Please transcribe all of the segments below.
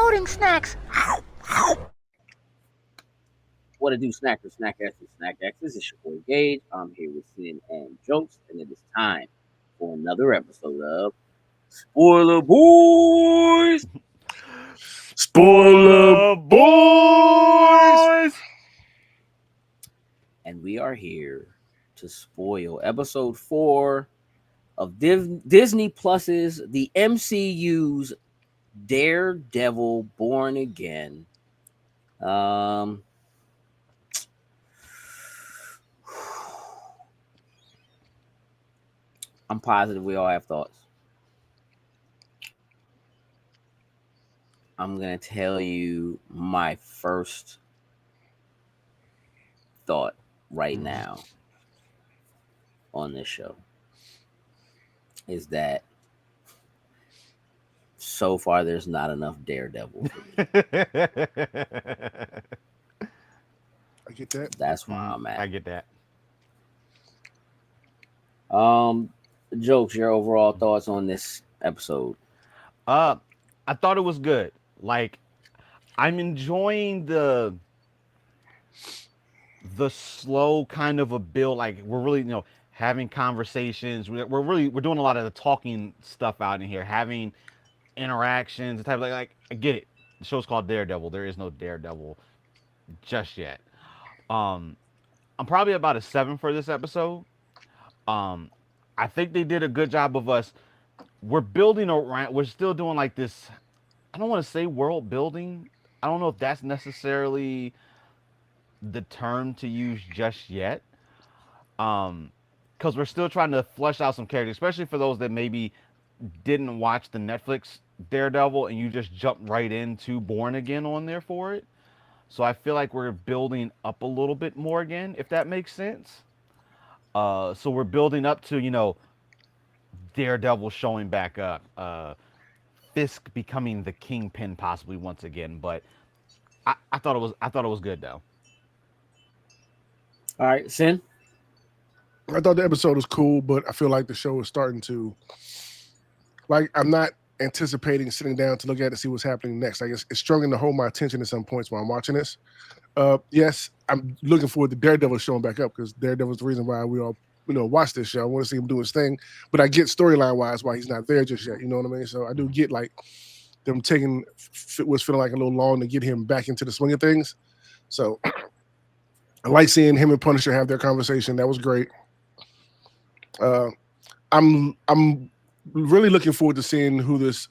floating snacks. What to do, Snackers, Snack X's, Snack X's? It's your boy Gage. I'm here with Sin and Jokes, and it is time for another episode of Spoiler Boys. Spoiler boys. And we are here to spoil episode 4 of Disney Plus's The MCU's Daredevil Born Again. Um, I'm positive we all have thoughts. I'm going to tell you my first thought right now on this show is that so far there's not enough Daredevil for me. I get that. That's where I'm I at. get that. Jokes, your overall thoughts on this episode? Uh, I thought it was good. Like, I'm enjoying the slow kind of a build. Like, we're really, having conversations. We're doing a lot of the talking stuff out in here, having interactions, the type of like I get it. The show's called Daredevil. There is no Daredevil just yet. Um, I'm probably about a 7 for this episode. Um, I think they did a good job of us. We're building around. We're still doing like this. I don't want to say world building. I don't know if that's necessarily the term to use just yet. Because we're still trying to flesh out some characters, especially for those that maybe didn't watch the Netflix Daredevil and you just jumped right into Born Again on there for it. So I feel like we're building up a little bit more again, if that makes sense. So we're building up to, Daredevil showing back up, Fisk becoming the kingpin possibly once again. But I thought it was good though. All right, Sin. I thought the episode was cool, but I feel like the show is starting to like I'm not anticipating sitting down to look at it and see what's happening next. Like it's struggling to hold my attention at some points while I'm watching this. Yes, I'm looking forward to Daredevil showing back up because Daredevil's the reason why we all watch this show. I want to see him do his thing, but I get storyline wise why he's not there just yet. You know what I mean? So I do get like them taking was feeling like a little long to get him back into the swing of things. So I like seeing him and Punisher have their conversation. That was great. Uh, I'm really looking forward to seeing who this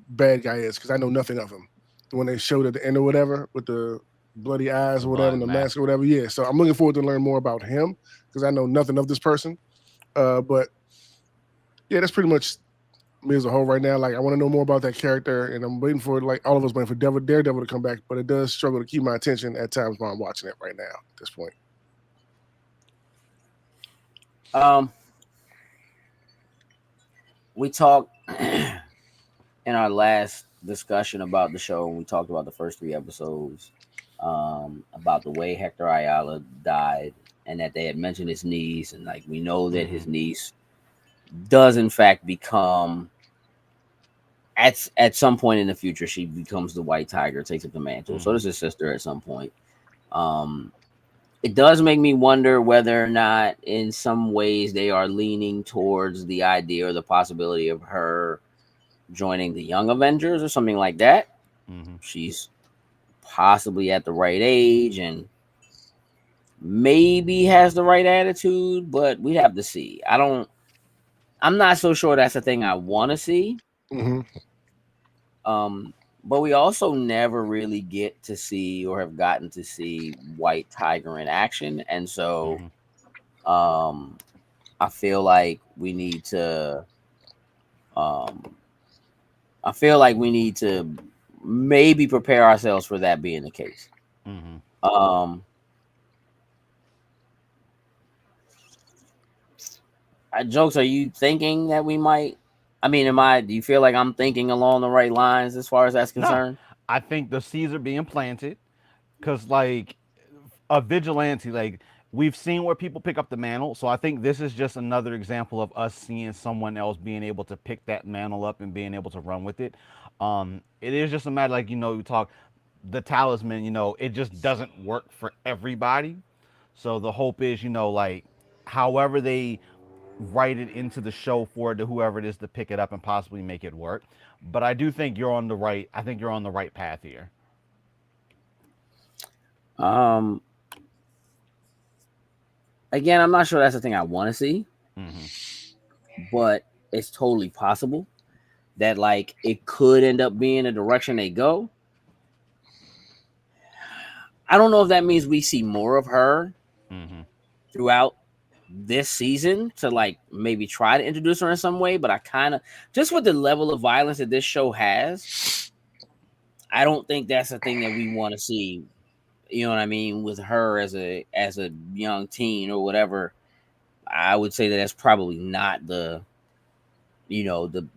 bad guy is because I know nothing of him. When they showed at the end or whatever with the bloody eyes The or whatever and blood the mask. mask or whatever. Yeah, so I'm looking forward to learn more about him because I know nothing of this person. But yeah, that's pretty much me as a whole right now. Like I want to know more about that character, and I'm waiting for like all of us waiting for Daredevil to come back. But it does struggle to keep my attention at times while I'm watching it right now at this point. Um, we talked in our last discussion about the show, and we talked about the first 3 episodes, about the way Hector Ayala died, and that they had mentioned his niece, and like we know that his niece does in fact become at some point in the future she becomes the White Tiger, takes up the mantle. So does his sister at some point. Um, it does make me wonder whether or not, in some ways, they are leaning towards the idea or the possibility of her joining the Young Avengers or something like that. Mm-hmm. She's possibly at the right age and maybe has the right attitude, but we have to see. I'm not so sure that's the thing I want to see. Mm-hmm. Um, but we also never really get to see or have gotten to see White Tiger in action, and so Mm-hmm. um, I feel like we need to. Um, I feel like we need to maybe prepare ourselves for that being the case. Mm-hmm. Um, Jokes, are you thinking that we might? I mean, am I? Do you feel like I'm thinking along the right lines as far as that's No, concerned? I think the seeds are being planted because, like, a vigilante, like, we've seen where people pick up the mantle. So I think this is just another example of us seeing someone else being able to pick that mantle up and being able to run with it. It is just a matter, like, you talk the talisman. It just doesn't work for everybody. So the hope is, like, however they write it into the show for it to whoever it is to pick it up and possibly make it work. But I do think you're on the right. I think you're on the right path here. Um, Again, I'm not sure that's the thing I want to see, Mm-hmm. but it's totally possible that like it could end up being the direction they go. I don't know if that means we see more of her Mm-hmm. throughout this season to like maybe try to introduce her in some way, but I kind of just with the level of violence that this show has, I don't think that's a thing that we want to see. You know what I mean? With her as a young teen or whatever, I would say that that's probably not the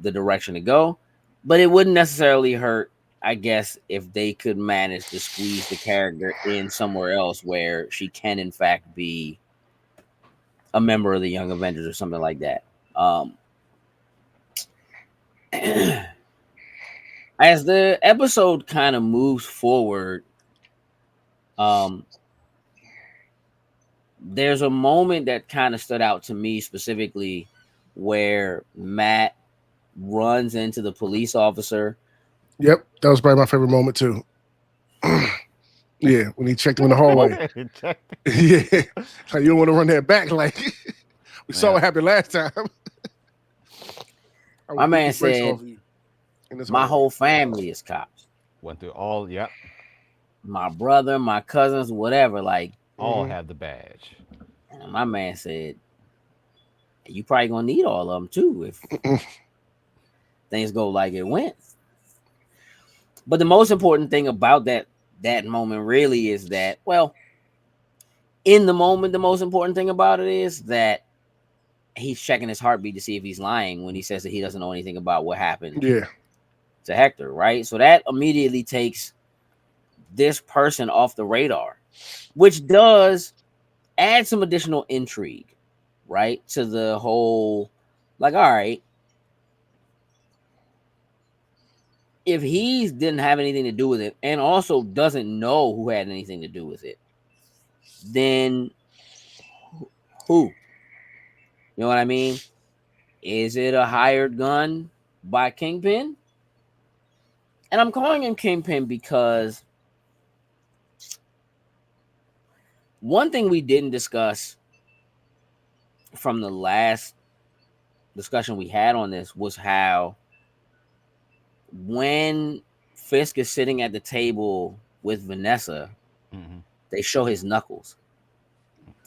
direction to go. But it wouldn't necessarily hurt, I guess, if they could manage to squeeze the character in somewhere else where she can in fact be a member of the Young Avengers or something like that. As the episode kind of moves forward, um, there's a moment that kind of stood out to me specifically where Matt runs into the police officer. Yep, that was probably my favorite moment too. Yeah, when he checked him in the hallway. Yeah, like you don't want to run that back. Like we saw what happened last time. I My will beat man the brakes said, off of you in this my hallway. whole family is cops. Went through all. Yep. My brother, my cousins, whatever. Like, All have the badge. my man said, you probably gonna need all of them too if things go like it went. But the most important thing about that moment really is that, well, in the moment, the most important thing about it is that he's checking his heartbeat to see if he's lying when he says that he doesn't know anything about what happened Yeah, to Hector, right? So that immediately takes this person off the radar, which does add some additional intrigue, right? To the whole, like, all right, if he didn't have anything to do with it and also doesn't know who had anything to do with it, then who? You know what I mean? Is it a hired gun by Kingpin? And I'm calling him Kingpin because one thing we didn't discuss from the last discussion we had on this was how when Fisk is sitting at the table with Vanessa, they show his knuckles.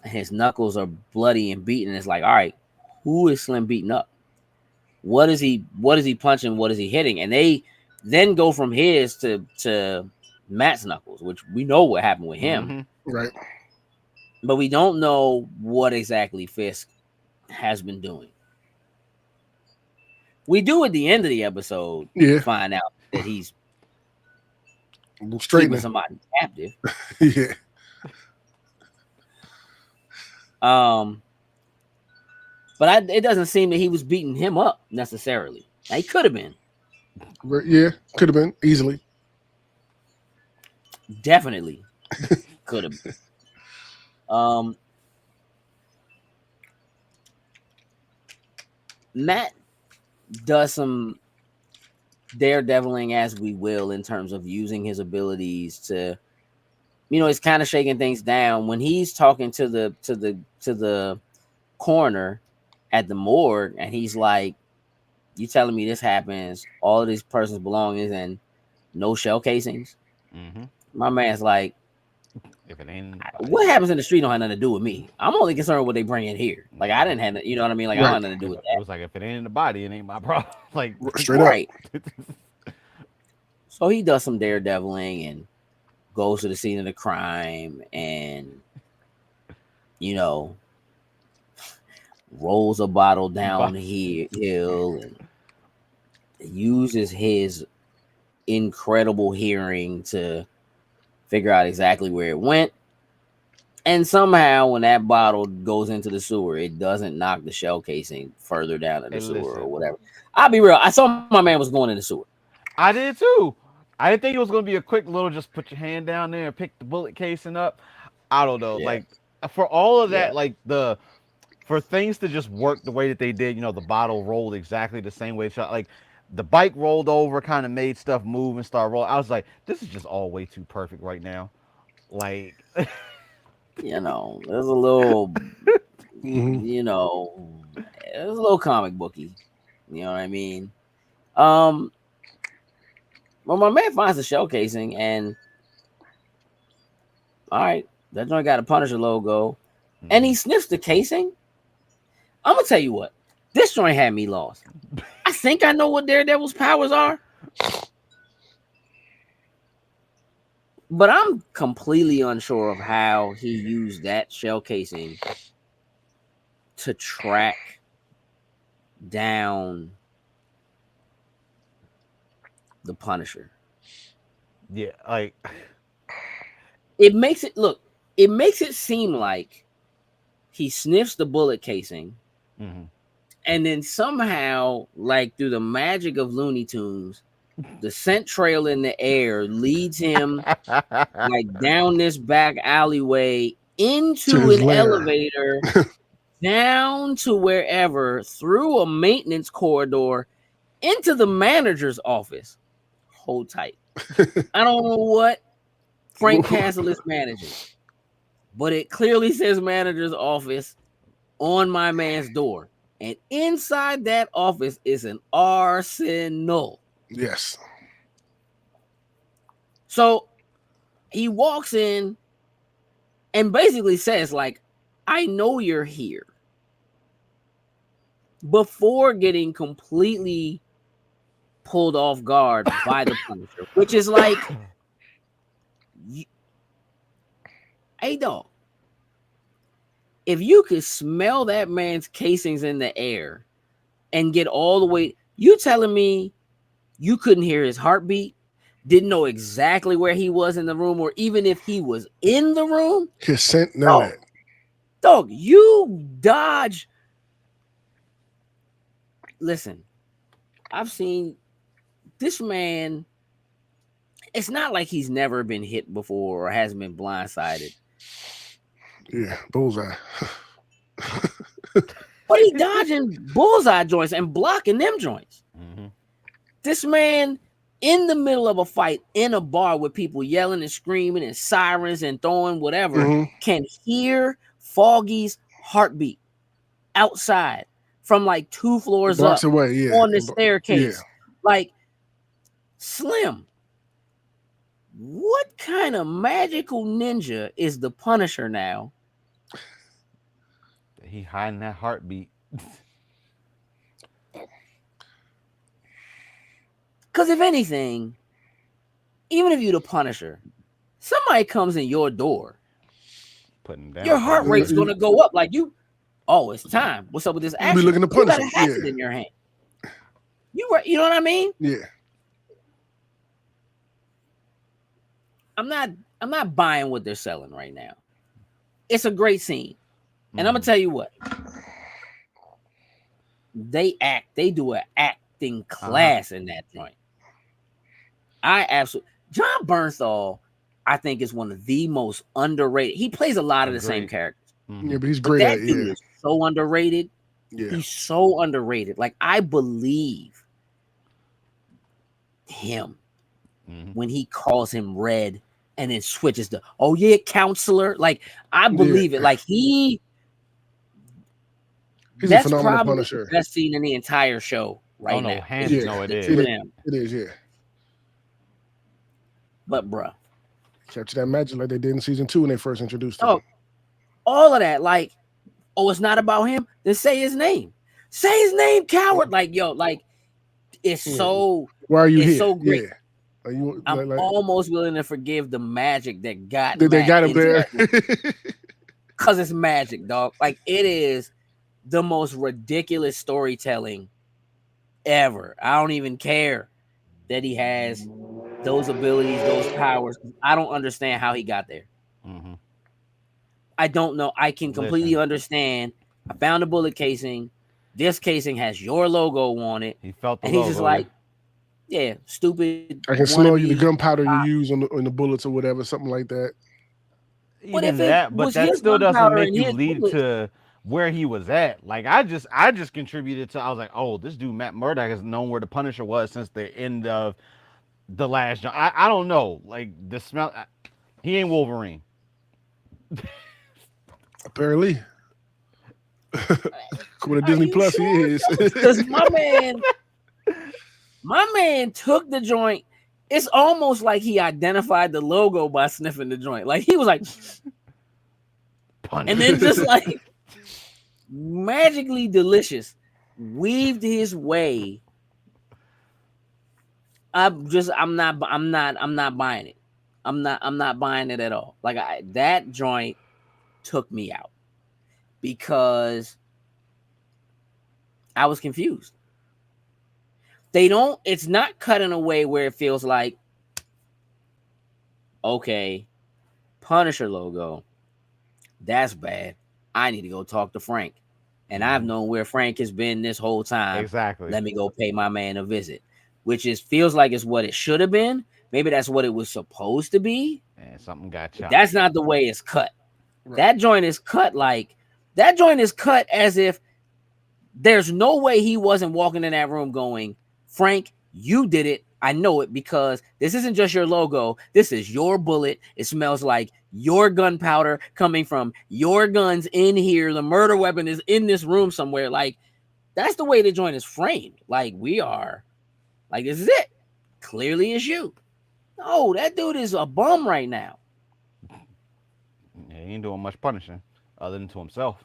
And his knuckles are bloody and beaten. It's like, all right, who is Slim beating up? What is he punching? What is he hitting? And they then go from his to Matt's knuckles, which we know what happened with him. right. But we don't know what exactly Fisk has been doing. We do at the end of the episode find out that he's keeping somebody captive. Yeah. But it doesn't seem that he was beating him up necessarily. Now, he could have been. Yeah, could have been easily. Definitely could have been. Matt does some daredeviling, as we will, in terms of using his abilities to, it's kind of shaking things down when he's talking to the coroner at the morgue, and he's like, "You telling me this happens? All of these person's belongings and no shell casings?" My man's like, if it ain't what happens in the street don't have nothing to do with me. I'm only concerned with what they bring in here. Like, I didn't have, you know what I mean? Like, I don't have nothing to do with that. It was like, if it ain't in the body, it ain't my problem. Like, straight up. So he does some daredeviling and goes to the scene of the crime and, rolls a bottle down the hill and uses his incredible hearing to figure out exactly where it went. And somehow when that bottle goes into the sewer, it doesn't knock the shell casing further down in the sewer or whatever. I'll be real. I saw my man was going in the sewer. I did too. I didn't think it was gonna be a quick little just put your hand down there and pick the bullet casing up. I don't know. Yeah, Like for all of yeah, that, like the for things to just work the way that they did, the bottle rolled exactly the same way. Like the bike rolled over, kind of made stuff move and start rolling. I was like, this is just all way too perfect right now. Like, there's a little, Hmm. it's a little comic booky. You know what I mean? Um, well, my man finds the shell casing, and all right, that joint got a Punisher logo, and he mhm. sniffs the casing. I'm gonna tell you what, this joint had me lost. I think I know what Daredevil's powers are, but I'm completely unsure of how he used that shell casing to track down the Punisher. Yeah, like, It makes it look. It makes it seem like he sniffs the bullet casing, mhm. and then somehow, like through the magic of Looney Tunes, the scent trail in the air leads him like down this back alleyway To into his an lair. elevator, down to wherever, through a maintenance corridor, into the manager's office. Hold tight. I don't know what Frank Castle is managing, but it clearly says manager's office on my man's door. And inside that office is an arsenal. Yes. So he walks in and basically says, like, I know you're here. Before getting completely pulled off guard by the Punisher, which is like, hey, dog, if you could smell that man's casings in the air and get all the way, you telling me you couldn't hear his heartbeat, didn't know exactly where he was in the room, or even if he was in the room? His scent, none of Dog, that. dog, you dodge. Listen, I've seen this man. It's not like he's never been hit before or hasn't been blindsided, Yeah, bullseye. but he dodging bullseye joints and blocking them joints. Mhm. This man in the middle of a fight in a bar with people yelling and screaming and sirens and throwing whatever Hmm. can hear Foggy's heartbeat outside from like 2 floors Blocks up away, yeah. on the Yeah. staircase. Like, Slim, what kind of magical ninja is the Punisher now? He hiding that heartbeat. Because if anything, even if you're the Punisher, somebody comes in your door, Putting him down your for a heart rate's minute. going to go up. Like, oh, it's time. What's up with this You be action? looking to You punish got a him. Yeah. hatchet in your hand. You know what I mean? Yeah. I'm not buying what they're selling right now. It's a great scene. And I'm gonna Mhm. tell you what, they do an acting Uh-huh. class in that joint. I absolutely John Bernthal, I think, is one of the most underrated. He plays a lot of the same Agreed. characters, Yeah, Mhm. but he's but great at that it. dude Yeah. is so underrated. Yeah. He's so underrated. Like, I believe him Mhm. when he calls him Red and then switches to, oh yeah, counselor. Like, I Yeah. believe it. Like, He's a that's phenomenal probably the Punisher. best scene in the entire show Oh right no, now. hands. It's Yeah. No, it the is. two It of is. them. It is, yeah. But bruh, Capture that magic like they did in season 2 when they first introduced him. oh, all of that, like, oh, it's not about him. Then say his name. Say his name, coward. Like, yo, like, it's Yeah. so Why are you it's here? so great. Yeah. Like you I'm like almost willing to forgive the magic that got they Mac got him into there. that movie because it's magic, dog. Like, it is the most ridiculous storytelling ever. I don't even care that he has those abilities, those powers. I don't understand how he got there. Mhm. I don't know. I can completely Listen, understand. I found a bullet casing. This casing has your logo on it. he felt the And he's just logo. Yeah. like, Yeah, stupid I can smell you the wannabe. gunpowder you use on the bullets or whatever, something like that. What if Even it that, but was that his still doesn't gunpowder make and you his lead bullets? to where he was at. Like I just contributed to. I was like, oh, this dude Matt Murdock has known where the Punisher was since the end of the last. I don't know. Like the smell. He ain't Wolverine. Apparently, with a Are Disney you Plus, he sure? is. Because my man took the joint. It's almost like he identified the logo by sniffing the joint. Like he was like, and then Punisher. just like magically delicious, weaved his way. I'm not buying it. I'm not buying it at all. Like that joint took me out because I was confused. It's not cut in a way where it feels like, okay, Punisher logo, that's bad. I need to go talk to Frank. And I've known where Frank has been this whole time. Exactly. Let me go pay my man a visit. Which feels like it's what it should have been. Maybe that's what it was supposed to be. And something got But chopped. that's not the way it's cut. Right. That joint is cut as if there's no way he wasn't walking in that room going, Frank, you did it. I know it because this isn't just your logo. This is your bullet. It smells like your gunpowder coming from your guns in here. The murder weapon is in this room somewhere. Like, that's the way the joint is framed. Like, this is it. Clearly it's you. No, that dude is a bum right now. Yeah, he ain't doing much punishing other than to himself.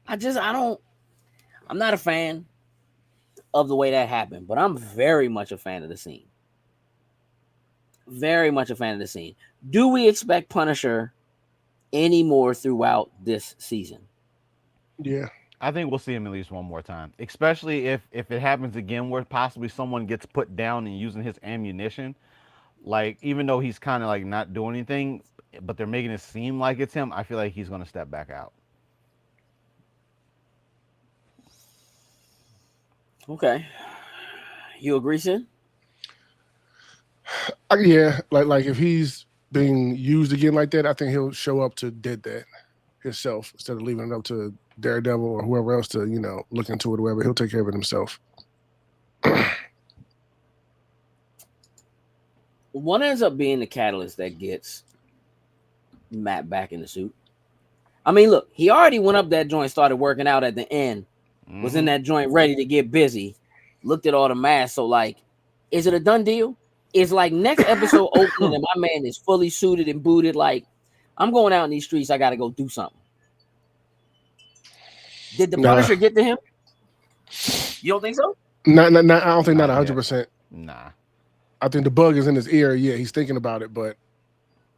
I'm not a fan of the way that happened, but I'm very much a fan of the scene. Very much a fan of the scene. Do we expect Punisher any more throughout this season? Yeah. I think we'll see him at least one more time, especially if it happens again where possibly someone gets put down and using his ammunition. Like even though he's kind of like not doing anything, but they're making it seem like it's him. I feel like he's gonna step back out. Okay. You agree, Sin? Yeah, like if he's being used again like that, I think he'll show up to did that himself instead of leaving it up to Daredevil or whoever else to look into it or whatever. He'll take care of it himself. What ends up being the catalyst that gets Matt back in the suit? I mean, look, he already went up that joint, started working out at the end, was in that joint ready to get busy, looked at all the masks. So, like, is it a done deal? Is like next episode opening and my man is fully suited and booted? Like, I'm going out in these streets. I got to go do something. Did the Punisher get to him? You don't think so? Not. I don't think not 100%. Nah. I think the bug is in his ear. Yeah, he's thinking about it, but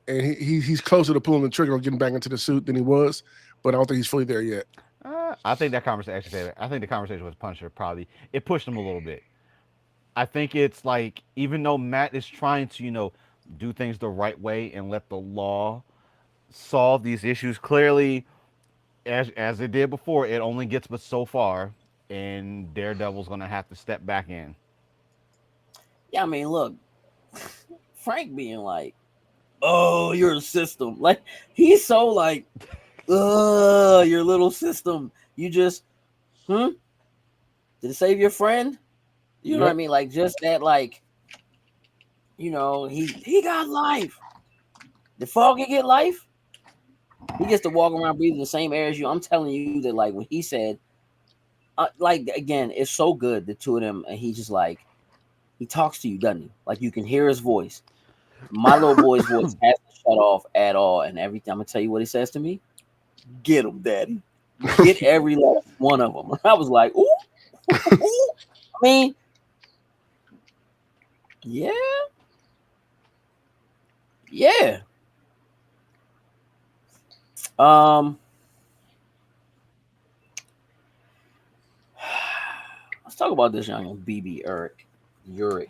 and he's closer to pulling the trigger or getting back into the suit than he was. But I don't think he's fully there yet. I think that conversation. I think the conversation with Punisher probably it pushed him a little bit. I think it's like even though Matt is trying to do things the right way and let the law solve these issues clearly, as it did before, it only gets but so far, and Daredevil's gonna have to step back in. Yeah, I mean, look, Frank being like, "Oh, you're a system." Like he's so like, your little system. You just, did it save your friend? You know what I mean? Like just that, like, he got life. The Foggy get life. He gets to walk around breathing the same air as you. I'm telling you that, like, when he said, like, again, it's so good, the two of them, and he just like, he talks to you, doesn't he? Like, you can hear his voice. My little boy's voice hasn't shut off at all, and every time I tell you what he says to me, get him, daddy. Get every last one of them. I was like, ooh. I mean, yeah. Yeah. Let's talk about this young BB Uric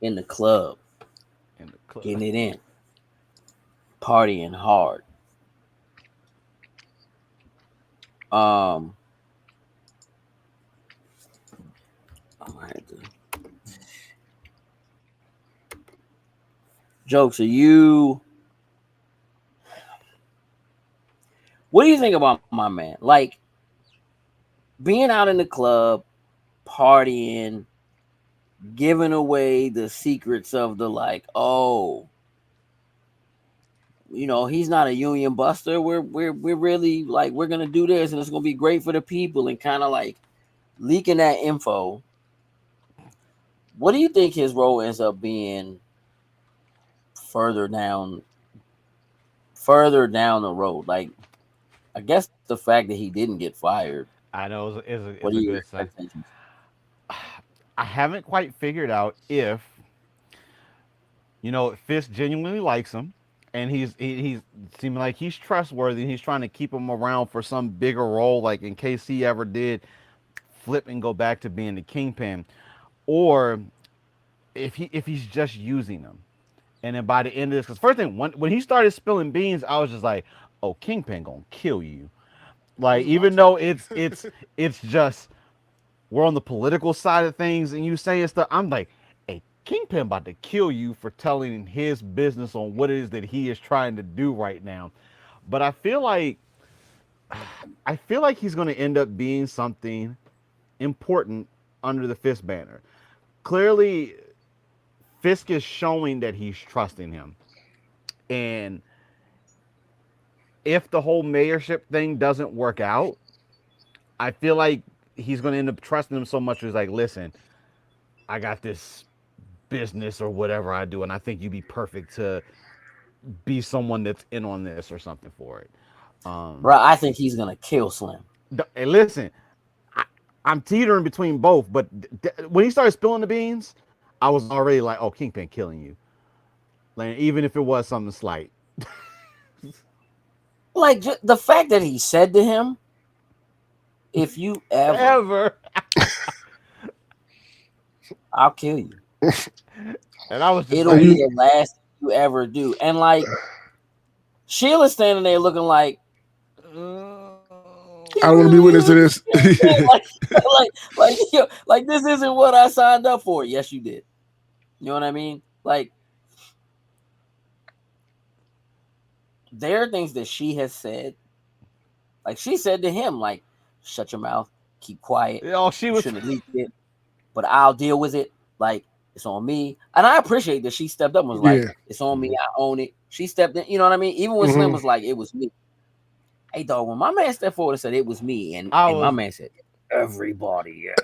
in the club, getting it in, partying hard. I had to. Jokes, are you? What do you think about my man? Like being out in the club, partying, giving away the secrets of the like, oh, he's not a union buster. We're really like we're gonna do this and it's gonna be great for the people and kind of like leaking that info. What do you think his role ends up being further down the road? Like, I guess the fact that he didn't get fired. I know What is are a your good sign. expectations? I haven't quite figured out if Fisk genuinely likes him, and he's seeming like he's trustworthy. And he's trying to keep him around for some bigger role, like in case he ever did flip and go back to being the kingpin, or if he's just using them. And then by the end of this, because first thing when he started spilling beans, I was just like, "Oh, Kingpin gonna kill you." Like even though it's just we're on the political side of things, and you saying stuff, I'm like, "Hey, Kingpin about to kill you for telling his business on what it is that he is trying to do right now." But I feel like he's gonna end up being something important under the Fisk banner. Clearly, Fisk is showing that he's trusting him. And if the whole mayorship thing doesn't work out, I feel like he's going to end up trusting him so much. He's like, listen, I got this business or whatever I do, and I think you'd be perfect to be someone that's in on this or something for it. Bro, I think he's gonna kill Slim. Hey, listen, I, I'm teetering between both, but when he started spilling the beans, I was already like, oh, Kingpin killing you. Like, even if it was something slight. Like the fact that he said to him, "If you ever, I'll kill you." And I was just It'll like, be the last you ever do. And like Sheila's standing there looking like I don't want to be witness to this. like this isn't what I signed up for. Yes, you did. You know what I mean? Like there are things that she has said. Like she said to him, like, shut your mouth, keep quiet. she was shouldn't have leaked it, but I'll deal with it. Like it's on me. And I appreciate that she stepped up and was like, it's on me, I own it. She stepped in, you know what I mean? Even when Slim was like, it was me. Hey dog, when my man stepped forward and said it was me, and my man said, everybody, yeah.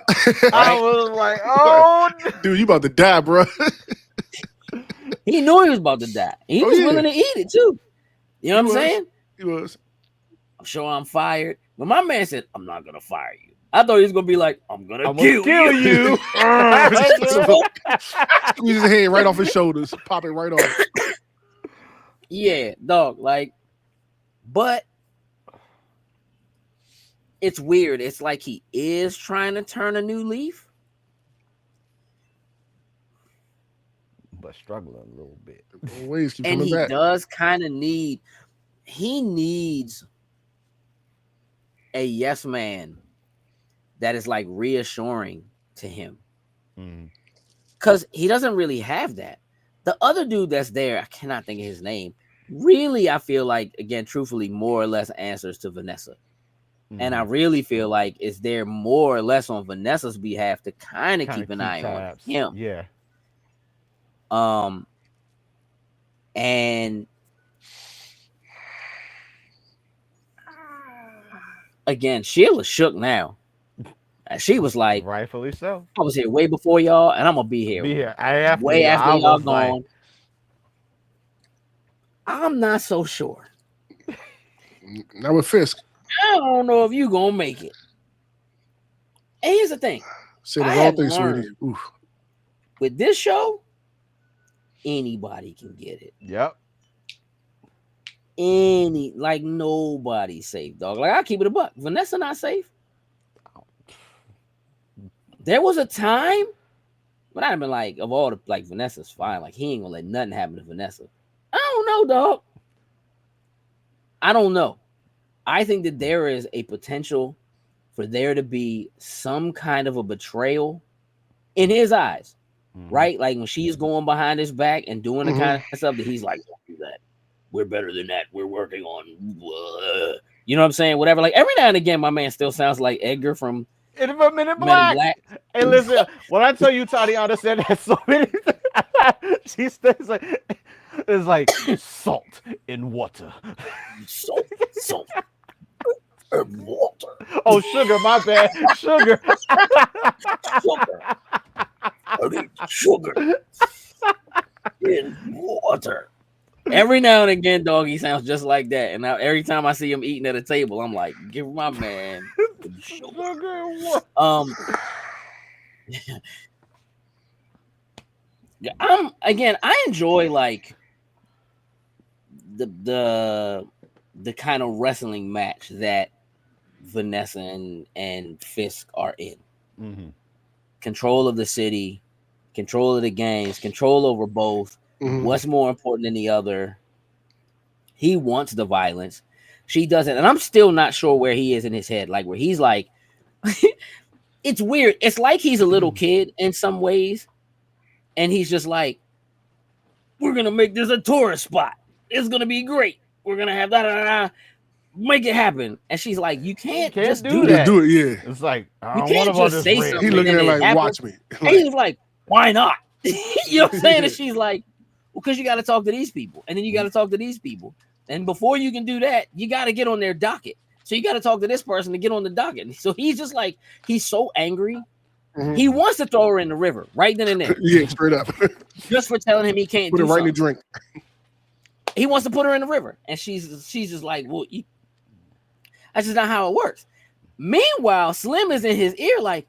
I was like, oh dude, you about to die, bro. He knew he was about to die. He was willing to eat it too. You know what I'm saying? He was. I'm sure I'm fired. But my man said, I'm not gonna fire you. I thought he was gonna be like, I'm gonna kill you. Squeeze his hand right off his shoulders, pop it right off. Yeah, dog. Like, but it's weird. It's like he is trying to turn a new leaf, but struggling a little bit. And he does kind of need. He needs a yes man that is like reassuring to him, because he doesn't really have that. The other dude that's there, I cannot think of his name. Really, I feel like, again, truthfully, more or less answers to Vanessa. And I really feel like it's there more or less on Vanessa's behalf to kind of keep an eye on him. Yeah. And again, Sheila shook now. She was like, rightfully so. I was here way before y'all, and I'm gonna be here way after y'all gone. Like, I'm not so sure. Not with Fisk. I don't know if you gonna make it. And here's the thing. Say the wrong thing, sweetie. With this show, anybody can get it. Yep. Like nobody's safe, dog. Like I keep it a buck. Vanessa not safe. There was a time when I'd have been like, of all the like Vanessa's fine. Like he ain't gonna let nothing happen to Vanessa. I don't know, dog. I don't know. I think that there is a potential for there to be some kind of a betrayal in his eyes, Mhm. right? Like when she's going behind his back and doing the kind of stuff that he's like, don't do that. We're better than that. We're working on, you know what I'm saying? Whatever. Like every now and again, my man still sounds like Edgar from In a Men in Men in Black. Black. Hey, listen, when I tell you Tatiana said that so many she says like it's like salt in water. Salt, and water. Oh, sugar, my bad. Sugar. Sugar. I need sugar in water. Every now and again, dog, he sounds just like that. And now every time I see him eating at a table, I'm like, give my man sugar. I enjoy like the kind of wrestling match that Vanessa and Fisk are in. Mm-hmm. Control of the city, control of the games, control over both. Mhm. What's more important than the other? He wants the violence. She doesn't. And I'm still not sure where he is in his head. Like where he's like, it's weird. It's like he's a little kid in some ways. And he's just like, we're going to make this a tourist spot. It's going to be great. We're going to have that. Make it happen. And she's like, you can't just do Just that. do it, yeah. It's like, I You don't can't want just to say something. He looking and at then it it like, happens. watch me. And he was like, why not? You know what I'm saying? And she's like, well, because you got to talk to these people. And then you got to talk to these people. And before you can do that, you got to get on their docket. So you got to talk to this person to get on the docket. So he's just like, he's so angry. Mhm. He wants to throw her in the river right then and there. Yeah, straight up. Just for telling him he can't Put do it right in the something. drink. He wants to put her in the river. And she's just like, well, that's just not how it works. Meanwhile, Slim is in his ear like,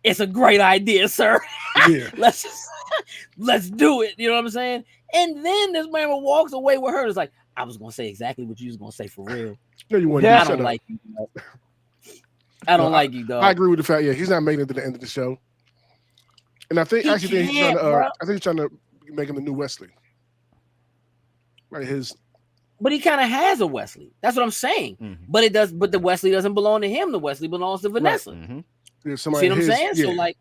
it's a great idea, sir. Yeah. let's do it. You know what I'm saying? And then this man walks away with her. It's like, I was gonna say exactly what you was gonna say for real. No, you want Yeah. I to don't like you. Dog. I don't like you, dog. I agree with the fact, yeah, he's not making it to the end of the show. And I think He he's trying can't, to bro. I think he's trying to make him the new Wesley. Like his But he kind of has a Wesley. That's what I'm saying. Mhm. But the Wesley doesn't belong to him. The Wesley belongs to Vanessa. Mm-hmm. there's See somebody what I'm saying? yeah. So like,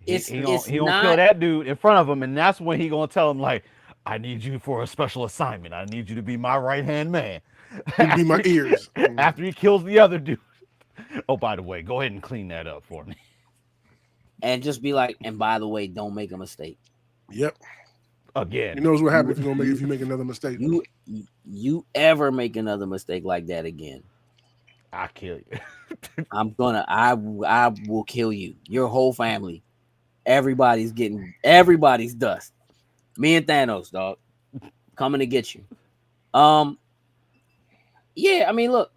He it's gonna kill not. that dude in front of him, and that's when he gonna tell him like, I need you for a special assignment. I need you to be my right hand man. He'd be my ears. After he kills the other dude. Oh, by the way, go ahead and clean that up for me. And just be like, and by the way, don't make a mistake. Yep. Again. He knows what happens if you make another mistake. You ever make another mistake like that again, I'll kill you. I will kill you. Your whole family. Everybody's dust. Me and Thanos, dog. Coming to get you. Yeah, I mean, look.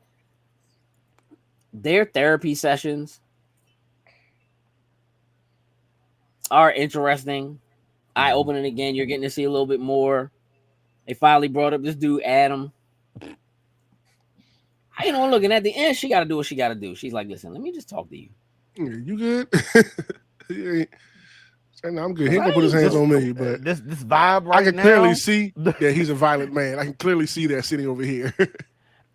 Their therapy sessions are interesting. Eye-opening again. You're getting to see a little bit more. They finally brought up this dude, Adam. You know, looking at the end, she got to do what she got to do. She's like, listen, let me just talk to you. Yeah, you good? I'm good. He ain't gonna put his hands on me, but this vibe right I can now, clearly see that he's a violent man. I can clearly see that sitting over here.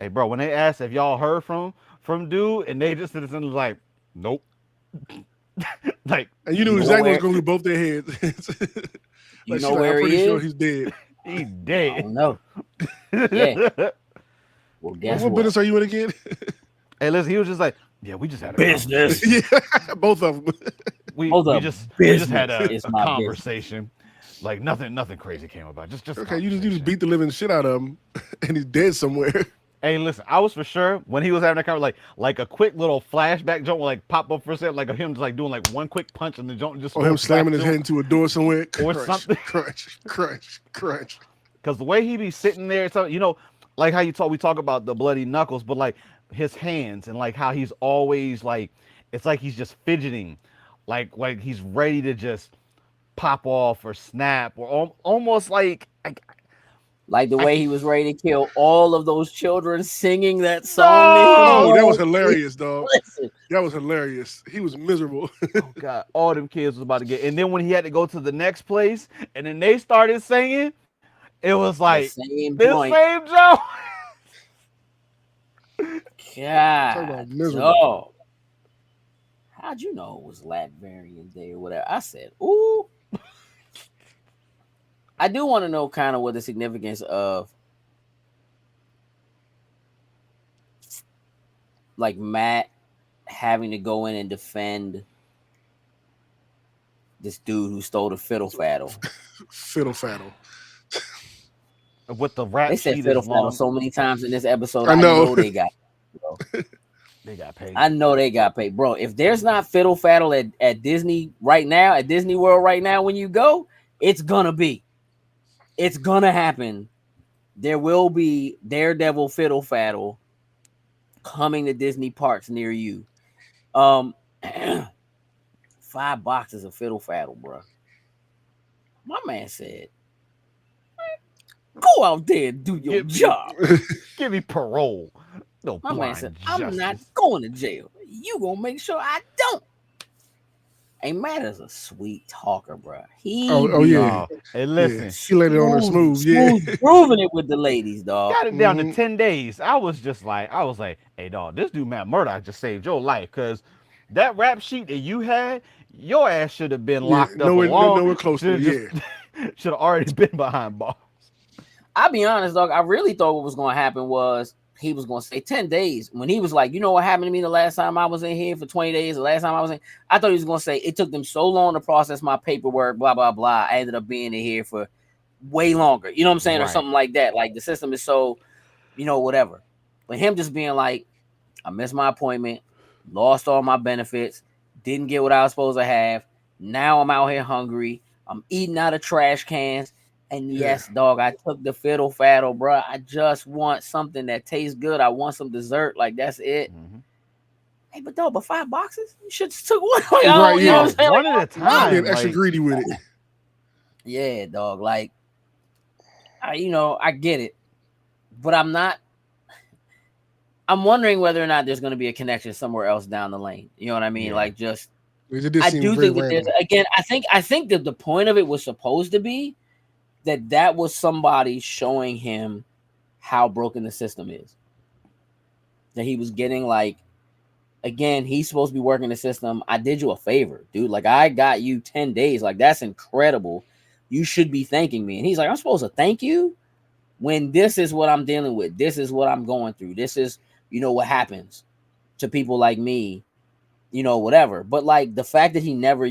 Hey, bro, when they asked if y'all heard from dude, and they just was like, nope. Like, And you knew exactly what was going through both their heads. You know where I'm pretty he sure is? he's dead. he's I dead. don't know. Yeah. Well, guess What what? business are you in again? Hey, listen, he was just like, yeah, we just had a Business. Yeah, both of them. We Hold just up. we just had Business a is my conversation. Like nothing crazy came about. Just Okay, you just conversation. beat the living shit out of him, and he's dead somewhere. Hey, listen, I was for sure when he was having that conversation, like a quick little flashback joke will like pop up for a second, like of him just like doing like one quick punch and the joke just Or him goes slamming back his to head him. into a door somewhere. Or Crunch, something. Crunch, crunch, crunch. Because the way he be sitting there, so you know, like how we talk about the bloody knuckles, but like his hands and like how he's always like, it's like he's just fidgeting, like he's ready to just pop off or snap or almost like Like the way he was ready to kill all of those children singing that song. Oh, that was hilarious, dog. Listen, That was hilarious. He was miserable. oh god, all them kids was about to get. And then when he had to go to the next place, and then they started singing, it was like same this joint. same joke. Talk God, about miserable. dog. how'd you know it was Latvian Day or whatever? I said, ooh. I do want to know kind of what the significance of like Matt having to go in and defend this dude who stole the fiddle faddle. Fiddle faddle. With the rap They said sheet fiddle is faddle long. so many times in this episode. I I know. know they got paid, bro. They got paid. I know they got paid, bro. If there's not fiddle faddle at Disney right now, at Disney World right now, when you go, it's gonna be. It's gonna happen. There will be Daredevil fiddle faddle coming to Disney parks near you. 5 boxes of fiddle faddle, bro. My man said, "Go out there and do your job." Give me parole. No My man blind said, justice. "I'm not going to jail. You gonna make sure I don't." Hey, Matt is a sweet talker, bro. He Yeah. Hey, listen. Yeah. She laid it on her smooth. proving it with the ladies, dog. Got it down to 10 days. I was like, hey, dog, this dude, Matt Murdock, just saved your life. Because that rap sheet that you had, your ass should have been locked up nowhere close to it. Should have already been behind bars. I'll be honest, dog. I really thought what was going to happen was he was going to say 10 days. When he was like, you know what happened to me the last time I was in here for 20 days, the last time I was in, I thought he was going to say, it took them so long to process my paperwork, blah, blah, blah. I ended up being in here for way longer. You know what I'm saying? Or something like that. Like the system is so, whatever. But him just being like, I missed my appointment, lost all my benefits, didn't get what I was supposed to have. Now I'm out here hungry. I'm eating out of trash cans. And yes, dog, I took the fiddle faddle, bro. I just want something that tastes good. I want some dessert. Like, that's it. Mm-hmm. Hey, but 5 boxes? You should just took one. Right, you know what I'm saying? One at a time. Being extra greedy with it. Yeah, dog. Like, I get it. But I'm wondering whether or not there's going to be a connection somewhere else down the lane. You know what I mean? I do think that there's, again, I think that the point of it was supposed to be that was somebody showing him how broken the system is. That he was getting like, again, he's supposed to be working the system. I did you a favor, dude. Like, I got you 10 days. Like, that's incredible. You should be thanking me. And he's like, I'm supposed to thank you when this is what I'm dealing with. This is what I'm going through. This is, what happens to people like me, whatever. But like the fact that he never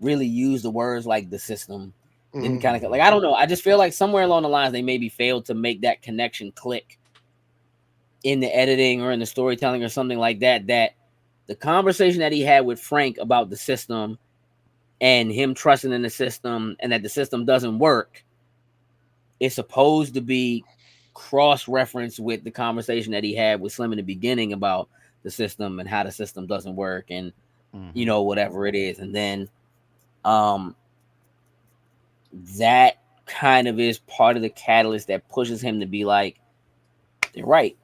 really used the words like the system, didn't kind of like, I don't know. I just feel like somewhere along the lines, they maybe failed to make that connection click in the editing or in the storytelling or something like that, that the conversation that he had with Frank about the system and him trusting in the system and that the system doesn't work is supposed to be cross-referenced with the conversation that he had with Slim in the beginning about the system and how the system doesn't work and, whatever it is. And then, that kind of is part of the catalyst that pushes him to be like, they're right.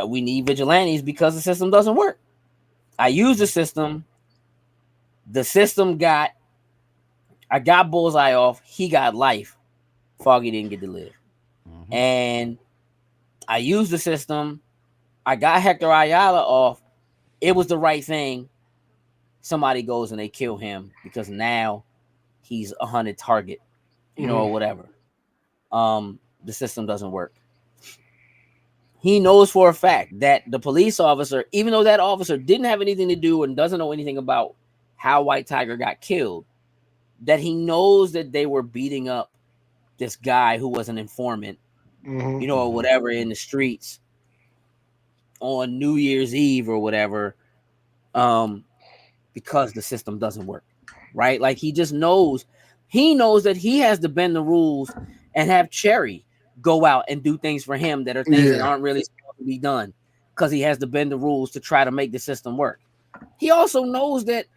We need vigilantes because the system doesn't work. I used the system. The system I got Bullseye off. He got life. Foggy didn't get to live. Mm-hmm. And I used the system. I got Hector Ayala off. It was the right thing. Somebody goes and they kill him because now he's a hunted target. Or whatever. The system doesn't work. He knows for a fact that the police officer, even though that officer didn't have anything to do and doesn't know anything about how White Tiger got killed, that he knows that they were beating up this guy who was an informant, or whatever in the streets on New Year's Eve or whatever, because the system doesn't work, right? Like he just knows. He knows that he has to bend the rules and have Cherry go out and do things for him that are things that aren't really supposed to be done because he has to bend the rules to try to make the system work. He also knows that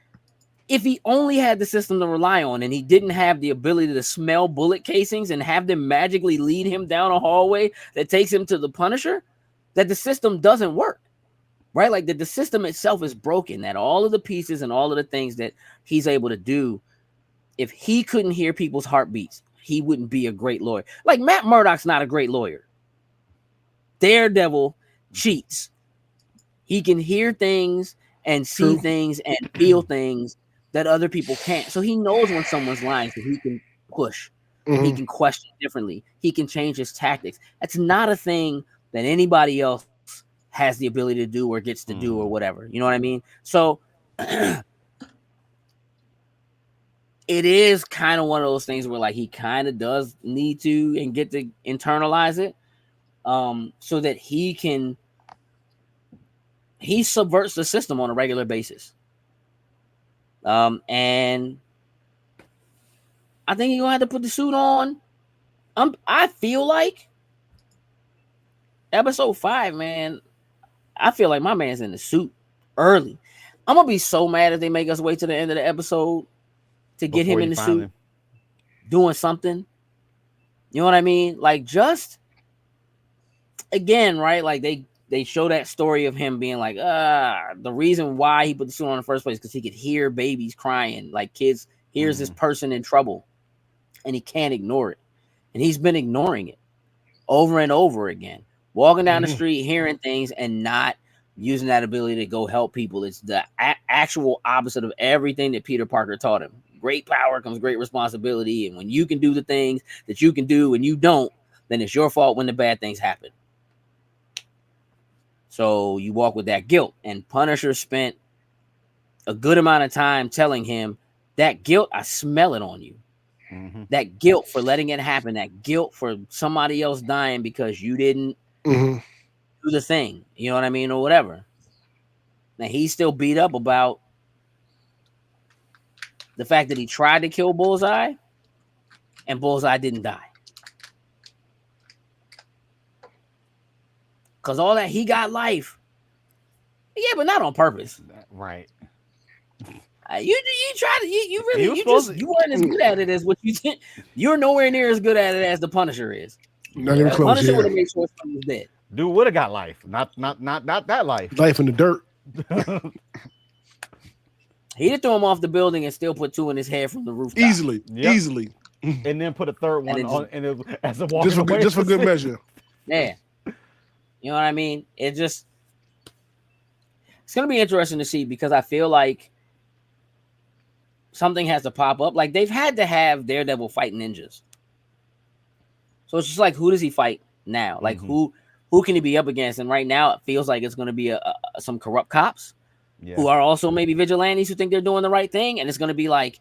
if he only had the system to rely on and he didn't have the ability to smell bullet casings and have them magically lead him down a hallway that takes him to the Punisher, that the system doesn't work, right? Like that the system itself is broken, that all of the pieces and all of the things that he's able to do, if he couldn't hear people's heartbeats, he wouldn't be a great lawyer. Like Matt Murdock's not a great lawyer. Daredevil cheats. He can hear things and see True. things and feel things that other people can't. So he knows when someone's lying, so he can push. He Mhm. can question differently. He can change his tactics. That's not a thing that anybody else has the ability to do or gets to do or whatever. You know what I mean? So it is kind of one of those things where like he kind of does need to and get to internalize it, so that he subverts the system on a regular basis. And I think you're gonna have to put the suit on. I feel like episode 5, man. I feel like my man's in the suit early. I'm gonna be so mad if they make us wait to the end of the episode to get him in the suit doing something. You know what I mean? Like, just again, right? Like they show that story of him being like, the reason why he put the suit on in the first place because he could hear babies crying, like kids hears this person in trouble, and he can't ignore it, and he's been ignoring it over and over again, walking down the street, hearing things, and not using that ability to go help people. It's the actual opposite of everything that Peter Parker taught him. Great power comes great responsibility, and when you can do the things that you can do and you don't, then it's your fault when the bad things happen. So you walk with that guilt, and Punisher spent a good amount of time telling him that guilt, I smell it on you. That guilt for letting it happen, that guilt for somebody else dying because you didn't do the thing, you know what I mean, or whatever. Now he's still beat up about the fact that he tried to kill Bullseye and Bullseye didn't die. Because all that, he got life. Yeah, but not on purpose. Right. You tried to, you really, you weren't as good at it as what you did. You're nowhere near as good at it as the Punisher is. Not even close. Punisher would have made sure someone was dead. Dude would have got life. Not that life. Life in the dirt. He'd have thrown him off the building and still put 2 in his head from the rooftop. Easily. And then put a third one on and it, as a walk just for good measure. Yeah. You know what I mean? It's going to be interesting to see, because I feel like something has to pop up. Like, they've had to have Daredevil fight ninjas. So it's just like, who does he fight now? Like, who can he be up against? And right now, it feels like it's going to be some corrupt cops who are also maybe vigilantes who think they're doing the right thing. And it's going to be like,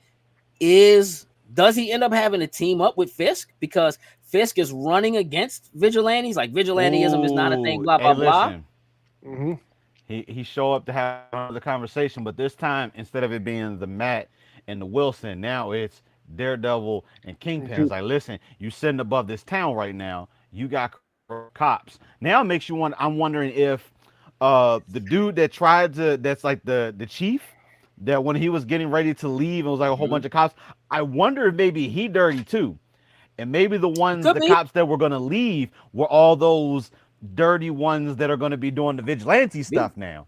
does he end up having to team up with Fisk? Because Fisk is running against vigilantes. Like, vigilantism is not a thing, blah, blah, blah. He show up to have the conversation, but this time, instead of it being the Matt and the Wilson, now it's Daredevil and Kingpin. It's like, listen, you sitting above this town right now. You got cops. Now it makes you wonder. I'm wondering if the dude that that's like the chief, that when he was getting ready to leave and was like a whole bunch of cops, I wonder if maybe he dirty too. And maybe the cops that were going to leave were all those dirty ones that are going to be doing the vigilante stuff now.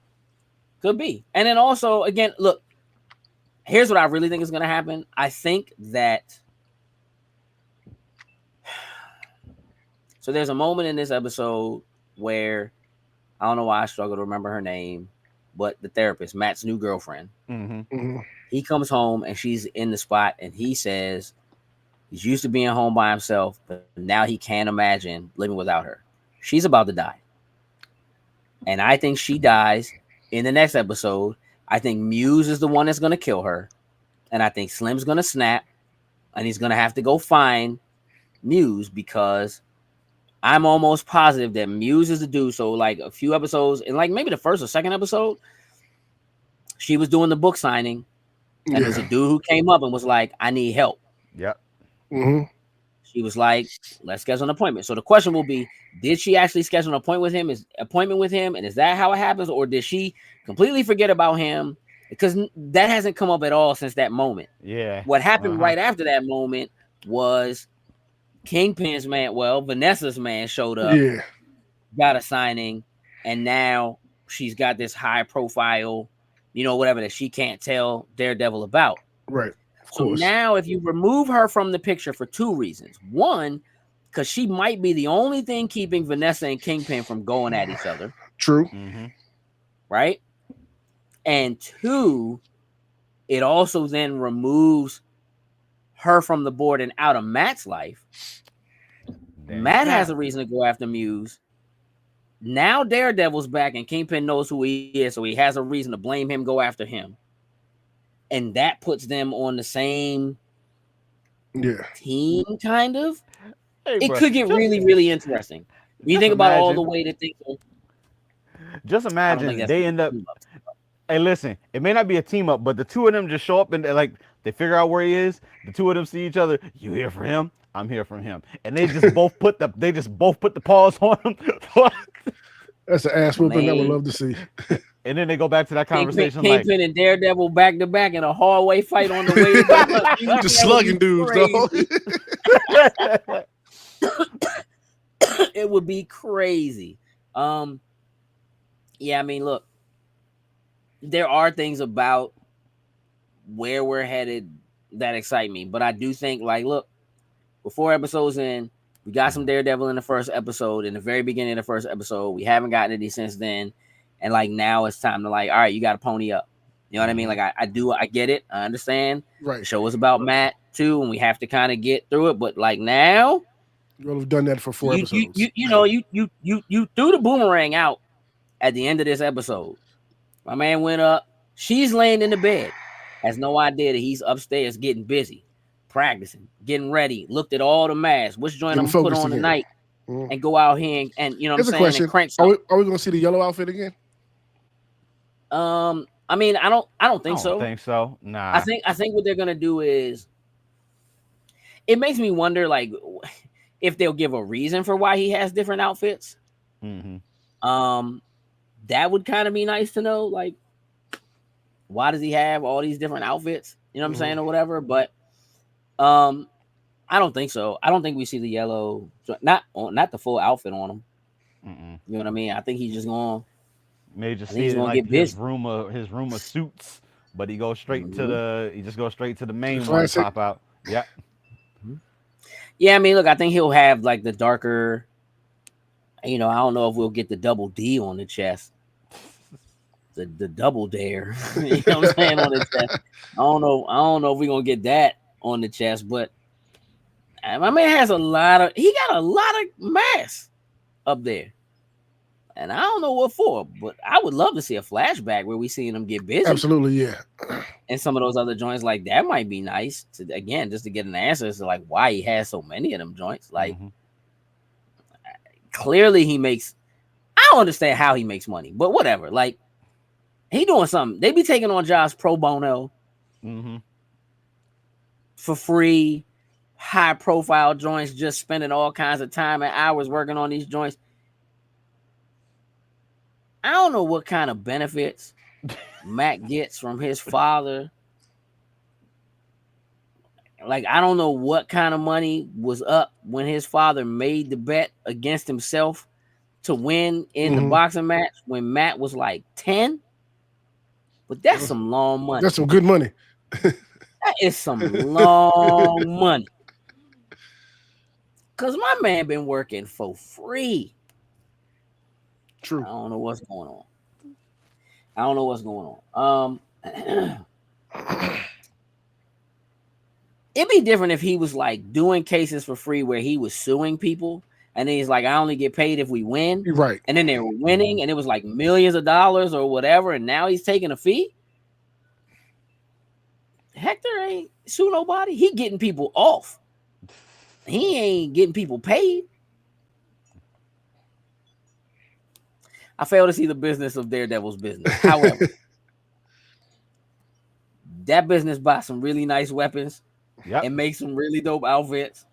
Could be. And then also, again, look, here's what I really think is going to happen. I think that, so there's a moment in this episode where, I don't know why I struggle to remember her name, but the therapist, Matt's new girlfriend, he comes home and she's in the spot, and he says he's used to being home by himself, but now he can't imagine living without her. She's about to die. And I think she dies in the next episode. I think Muse is the one that's going to kill her. And I think Slim's going to snap, and he's going to have to go find Muse, because I'm almost positive that Muse is the dude. So like a few episodes, and like maybe the first or second episode, she was doing the book signing, and there was a dude who came up and was like, I need help. Yep. She was like, let's schedule an appointment. So the question will be, did she actually schedule an appointment with him? And is that how it happens? Or did she completely forget about him? Because that hasn't come up at all since that moment. Yeah. What happened right after that moment was Kingpin's man, Vanessa's man showed up, got a signing, and now she's got this high profile, whatever, that she can't tell Daredevil about. Right. So now if you remove her from the picture for 2 reasons. One, because she might be the only thing keeping Vanessa and Kingpin from going at each other. True. Right? And two, it also then removes her from the board and out of Matt's life. Then Matt snap. has a reason to go after Muse. Now Daredevil's back and Kingpin knows who he is, so he has a reason to blame him, go after him. And that puts them on the same team, kind of. Hey, It bro, could get really, really interesting. When you just think about all imagine- the way that things go. Just I don't think imagine that's they end up. Hey, listen, it may not be a team up, but the two of them just show up and they figure out where he is. The two of them see each other. You here for him? I'm here for him. And they just both put the paws on him. That's an ass whooping I would love to see. And then they go back to that conversation Kingpin and Daredevil back to back in a hallway fight on the way to just slugging dudes, though. It would be crazy. Yeah, I mean, look, there are things about where we're headed that excite me, but I do think, like, look, we're 4 episodes in. We got some Daredevil in the first episode, in the very beginning of the first episode. We haven't gotten any since then. And like now it's time to like, all right, you got to pony up. You know what I mean? Like I get it. I understand. Right. The show is about Matt too, and we have to kind of get through it. But like now, you'll have done that for 4 episodes. You threw the boomerang out at the end of this episode. My man went up. She's laying in the bed. Has no idea that he's upstairs getting busy, practicing, getting ready. Looked at all the masks. Which joint I'm gonna put on tonight, and go out here and you know what I'm saying? And crank are we gonna see the yellow outfit again? I mean, I don't think so. I don't think so. Nah. I think what they're gonna do is, it makes me wonder, like, if they'll give a reason for why he has different outfits. Mm-hmm. That would kind of be nice to know. Like, why does he have all these different outfits? You know what I'm saying, or whatever. But, I don't think so. I don't think we see the yellow, not the full outfit on him. Mm-mm. You know what I mean? I think he's just going. May just see it in like his room of suits, but he goes straight to the main one pop out. Yeah. Yeah, I mean, look, I think he'll have like the darker, I don't know if we'll get the double D on the chest. The double dare. You know what I'm saying, on the chest. I don't know if we're gonna get that on the chest, but my man has a lot of mass up there. And I don't know what for, but I would love to see a flashback where we seeing him get busy. Absolutely, yeah. And some of those other joints, like that might be nice to, again, just to get an answer as to like why he has so many of them joints. Like, clearly he makes, I don't understand how he makes money, but whatever. Like, he doing something. They be taking on jobs pro bono, for free, high profile joints, just spending all kinds of time and hours working on these joints. I don't know what kind of benefits Matt gets from his father. Like, I don't know what kind of money was up when his father made the bet against himself to win in the boxing match when Matt was like 10. But that's some long money. That's some good money. That is some long money. Because my man been working for free. True. I don't know what's going on. It'd be different if he was like doing cases for free where he was suing people, and then he's like, I only get paid if we win. Right. And then they were winning, and it was like millions of dollars or whatever, and now he's taking a fee. Hector ain't sue nobody. He getting people off. He ain't getting people paid. I fail to see the business of Daredevil's business. However, that business buys some really nice weapons and makes some really dope outfits.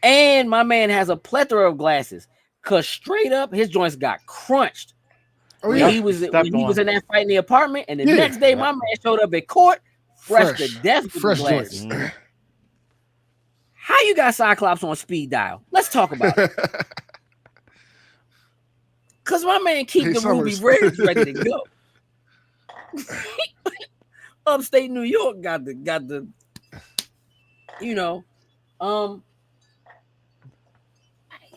And my man has a plethora of glasses. Cause straight up, his joints got crunched. When he was in that fight in the apartment, and the next day, my man showed up at court, fresh to death with the glasses. How you got Cyclops on speed dial? Let's talk about it. Cause my man keep the Ruby Reds ready to go. Upstate New York got the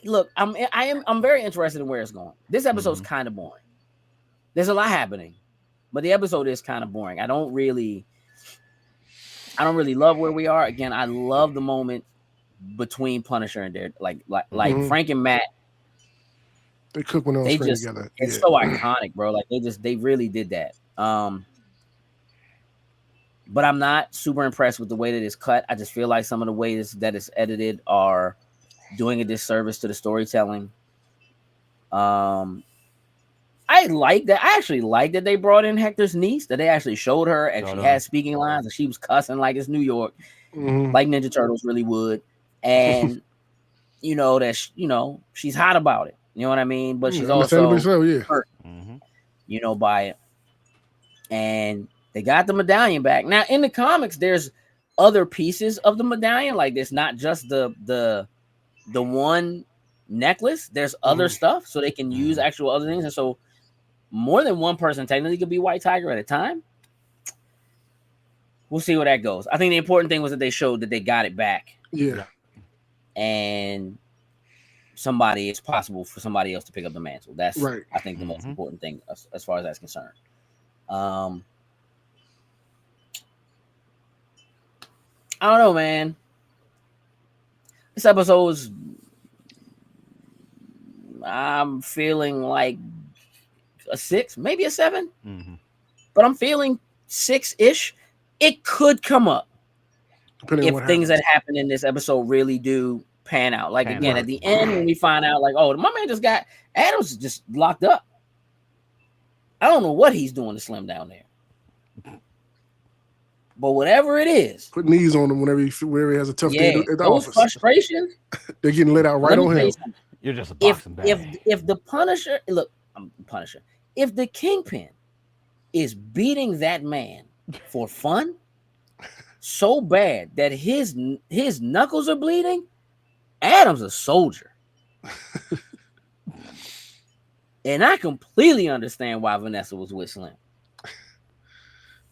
look, I'm very interested in where it's going. This episode's kind of boring. There's a lot happening, But the episode is kind of boring. I don't really love where we are. Again, I love the moment between Punisher and Daredevil. Like Frank and Matt. They cook when they're on screen together. It's so iconic, bro. Like they really did that. But I'm not super impressed with the way that it's cut. I just feel like some of the ways that it's edited are doing a disservice to the storytelling. I like that. I actually like that they brought in Hector's niece, that they actually showed her and she had speaking lines and she was cussing like it's New York, like Ninja Turtles really would. And she's hot about it. You know what I mean? But she's also hurt, by it. And they got the medallion back. Now in the comics, there's other pieces of the medallion. Like there's not just the one necklace. There's other stuff, so they can use actual other things. And so more than one person technically could be White Tiger at a time. We'll see where that goes. I think the important thing was that they showed that they got it back. Yeah. And it's possible for somebody else to pick up the mantle. That's right. I think the most important thing as far as that's concerned. I don't know, man. This episode was, I'm feeling like a 6, maybe a 7, but I'm feeling 6-ish. It could come up if things that happen in this episode really do pan out. Like at the end when we find out, like, oh, my man just got Adams just locked up. I don't know what he's doing to Slim down there, but whatever it is, put knees on him whenever he has a tough day at the those office. Frustrations, they're getting let out right on him. You're just a boxing bag. If the Punisher, look, I'm the Punisher. If the Kingpin is beating that man for fun so bad that his knuckles are bleeding, Adam's a soldier. And I completely understand why Vanessa was with Slim.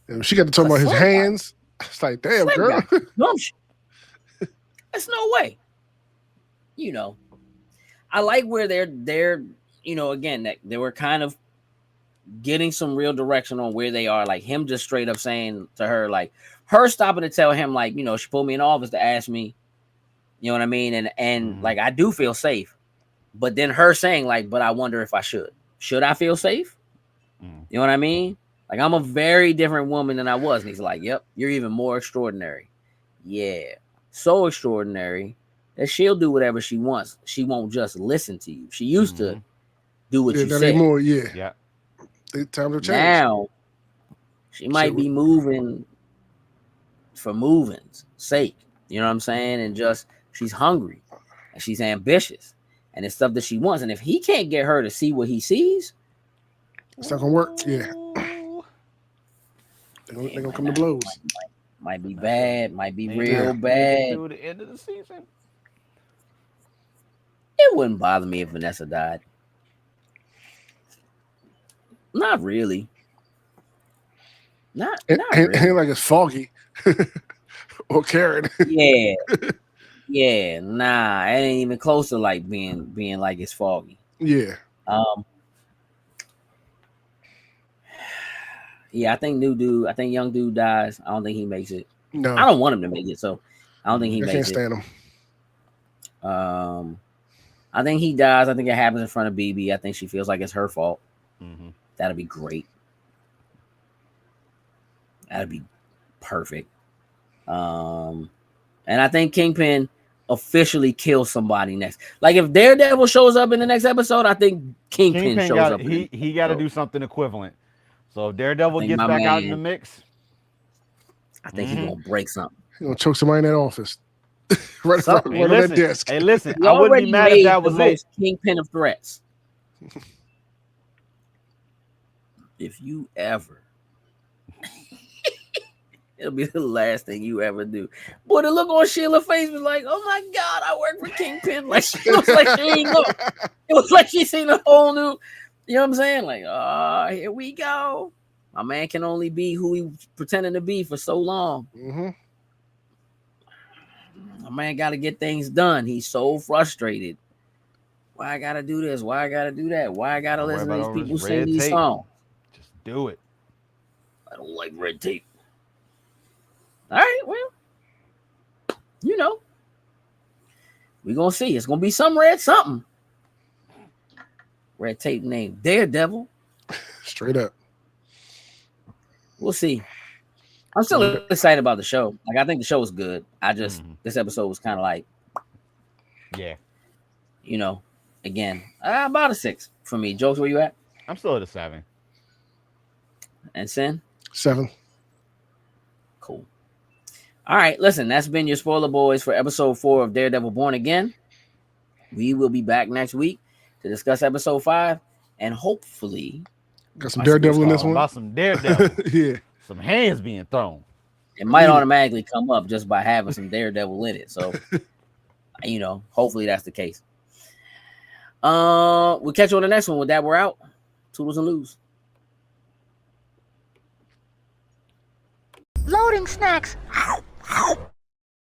And she got to talk about his hands. It's like, damn, Slim girl. That's no way. I like where they're again, that they were kind of getting some real direction on where they are. Like him just straight up saying to her, like her stopping to tell him, like, she pulled me in the office to ask me, you know what I mean? And like, I do feel safe. But then her saying, like, but I wonder if I should I feel safe? You know what I mean? Like, I'm a very different woman than I was. And he's like, yep, you're even more extraordinary. Yeah. So extraordinary that she'll do whatever she wants. She won't just listen to you. She used to do what you said. More, yeah. Time to change. Now, she might be moving for moving's sake. You know what I'm saying? And just, she's hungry. And she's ambitious. And it's stuff that she wants. And if he can't get her to see what he sees, it's not gonna work. Yeah. They're gonna come to blows. Might be bad. Might be real bad. Through the end of the season. It wouldn't bother me if Vanessa died. Not really. Not really. Ain't like it's Foggy or Karen. Yeah, nah, it ain't even close to like being like it's Foggy. Yeah. Yeah, I think young dude dies. I don't think he makes it. No, I don't want him to make it, so I don't think he makes it. I can't stand him. I think he dies. I think it happens in front of BB. I think she feels like it's her fault. That'd be great. That'd be perfect. And I think Kingpin officially kills somebody next. Like if Daredevil shows up in the next episode, I think Kingpin shows up. He got to do something equivalent. So if Daredevil gets back out in the mix, I think he's gonna break something. He's gonna choke somebody in that office, right on that desk. Hey, listen, I wouldn't be mad if that was it. Kingpin of threats. If you ever. It'll be the last thing you ever do. Boy, the look on Sheila's face was like, oh my God, I work for Kingpin. Like, it was like she ain't know. It was like she seen a whole new, you know what I'm saying? Like, here we go. My man can only be who he pretending to be for so long. My man got to get things done. He's so frustrated. Why I got to do this? Why I got to do that? Why I got to listen to these people sing these songs? Just do it. I don't like red tape. All right, well, you know, we're gonna see. It's gonna be some red something. Red tape named Daredevil. Straight up. We'll see. I'm still excited about the show. Like, I think the show is good. I just this episode was kind of like, Yeah. you know, again, about a 6 for me. Jokes, where you at? I'm still at a 7. And Sin? 7. Cool. All right, listen, that's been your Spoiler Boys for episode 4 of Daredevil Born Again. We will be back next week to discuss episode 5, and hopefully got some Daredevil in this one. About some Daredevil. Yeah. Some hands being thrown. It might automatically come up just by having some Daredevil in it. So, you know, hopefully that's the case. We'll catch you on the next one. With that, we're out. Toodles and loos. Loading snacks.